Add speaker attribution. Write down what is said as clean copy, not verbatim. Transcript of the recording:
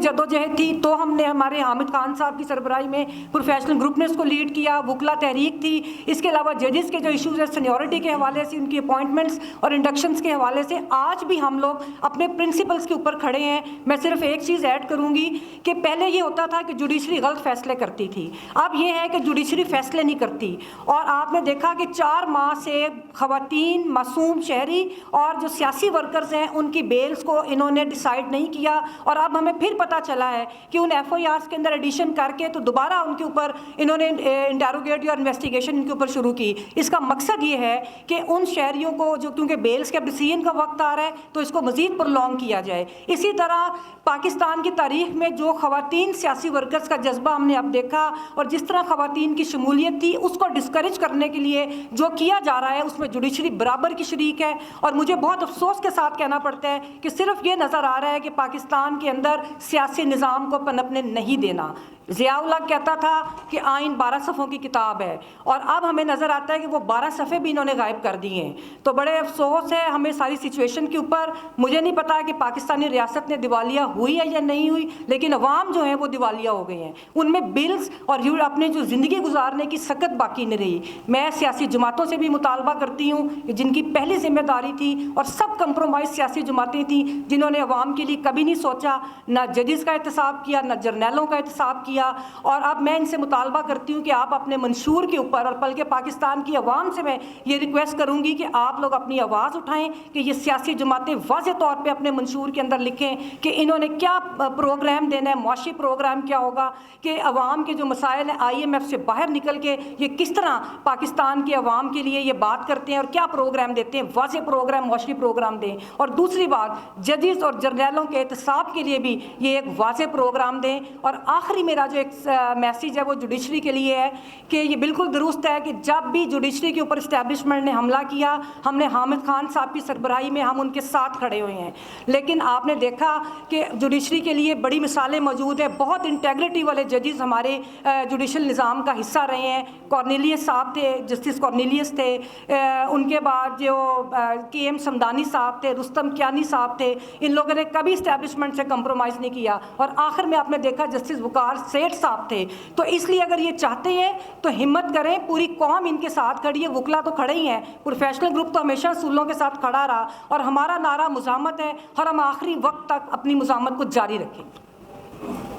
Speaker 1: جدوجہد تھی تو ہم نے ہمارے حامد خان صاحب کی سربراہی میں پروفیشنل گروپ نے اس کو لیڈ کیا، وکلا تحریک تھی. اس کے علاوہ ججز کے جو ایشوز ہیں سینیورٹی کے حوالے سے، ان کی اپوائنٹمنٹس اور انڈکشنز کے حوالے سے، آج بھی ہم لوگ اپنے پرنسپلس کے اوپر کھڑے ہیں. میں صرف ایک چیز ایڈ کروں گی کہ پہلے یہ ہوتا تھا کہ جوڈیشری غلط فیصلے کرتی تھی، اب یہ ہے کہ جوڈیشری فیصلے نہیں کرتی. اور آپ نے دیکھا کہ 4 ماہ سے خواتین، معصوم شہری اور جو سیاسی ورکرز ہیں ان کی بیلز کو انہوں نے ڈیسائیڈ نہیں کیا. اور اب ہمیں پھر پتہ چلا ہے کہ ان ایف آئی آرز کے اندر ایڈیشن کر کے تو دوبارہ ان کے اوپر انہوں نے انٹیروگیٹ اور انویسٹیگیشن ان کے اوپر شروع کی. اس کا مقصد یہ ہے کہ ان شہریوں کو جو کیونکہ بیلز کے ڈیسیژن کا وقت آ رہا ہے تو اس کو مزید پرولونگ کیا جائے. اسی طرح پاکستان کی تاریخ میں جو خواتین سیاسی ورکرز کا جذبہ ہم نے اب دیکھا اور جس طرح خواتین کی شمولیت تھی اس کو ڈسکریج کرنے کے لیے جو کیا جا رہا ہے اس میں جوڈیشری برابر کی شریک ہے. اور مجھے بہت افسوس کے ساتھ کہنا پڑتا ہے کہ صرف یہ نظر آ رہا ہے کہ پاکستان کے اندر سیاسی نظام کو پنپنے نہیں دینا. ضیاء اللہ کہتا تھا کہ آئین 12 صفحوں کی کتاب ہے اور اب ہمیں نظر آتا ہے کہ وہ 12 صفحے بھی انہوں نے غائب کر دیے ہیں. تو بڑے افسوس ہے ہمیں ساری سچویشن کے اوپر. مجھے نہیں پتا کہ پاکستانی ریاست نے دیوالیہ ہوئی ہے یا نہیں ہوئی، لیکن عوام جو ہیں وہ دیوالیہ ہو گئے ہیں. ان میں بلز اور اپنے جو زندگی گزارنے کی سکت باقی نہیں رہی. میں سیاسی جماعتوں سے بھی مطالبہ کرتی ہوں کہ جن کی پہلی ذمہ داری تھی اور سب کمپرومائز سیاسی جماعتیں تھیں جنہوں نے عوام کے لیے کبھی نہیں سوچا، نہ ججز کا احتساب کیا، نہ جرنیلوں کا احتساب کیا. اور اب میں ان سے مطالبہ کرتی ہوں کہ آپ اپنے منشور کے اوپر اور بلکہ پاکستان کی عوام سے میں یہ ریکویسٹ کروں گی کہ آپ لوگ اپنی آواز اٹھائیں کہ یہ سیاسی جماعتیں واضح طور پہ اپنے منشور کے اندر لکھیں کہ انہوں نے کیا پروگرام دینا ہے، معاشی پروگرام کیا ہوگا، کہ عوام کے جو مسائل ہیں آئی ایم ایف سے باہر نکل کے یہ کس طرح پاکستان کے عوام کے لیے یہ بات کرتے ہیں اور کیا پروگرام دیتے ہیں. واضح پروگرام، معاشی پروگرام دیں. اور دوسری بات، ججز اور جرنیلوں کے احتساب کے لیے بھی یہ ایک واضح پروگرام دیں. اور آخری میرا جو ایک میسیج ہے وہ جوڈیشری کے لیے ہے کہ یہ بالکل درست ہے کہ جب بھی جوڈیشری کے اوپر اسٹیبلشمنٹ نے حملہ کیا، ہم نے حامد خان صاحب کی سربراہی میں ہم ان کے ساتھ کھڑے ہوئے ہیں. لیکن آپ نے دیکھا کہ جوڈیشری کے لیے بڑی مثالیں موجود ہیں. بہت انٹیگریٹی والے ججز ہمارے جوڈیشل نظام کا حصہ رہے ہیں. کارنیلیس صاحب تھے، جسٹس کارنیلیس تھے، ان کے بعد جو کے ایم سمدانی صاحب تھے، رستم کیانی صاحب تھے. ان لوگوں نے کبھی اسٹیبلشمنٹ سے کمپرومائز نہیں کیا. اور آخر میں آپ نے دیکھا جسٹس وقار سیٹھ صاحب تھے. تو اس لیے اگر یہ چاہتے ہیں تو ہمت کریں، پوری قوم ان کے ساتھ کھڑی ہے. وکلا تو کھڑے ہی ہیں، پروفیشنل گروپ تو ہمیشہ اصولوں کے ساتھ کھڑا رہا اور ہمارا نعرہ مزاحمت ہے اور ہم آخری وقت تک اپنی مزاحمت کو جاری رکھیں.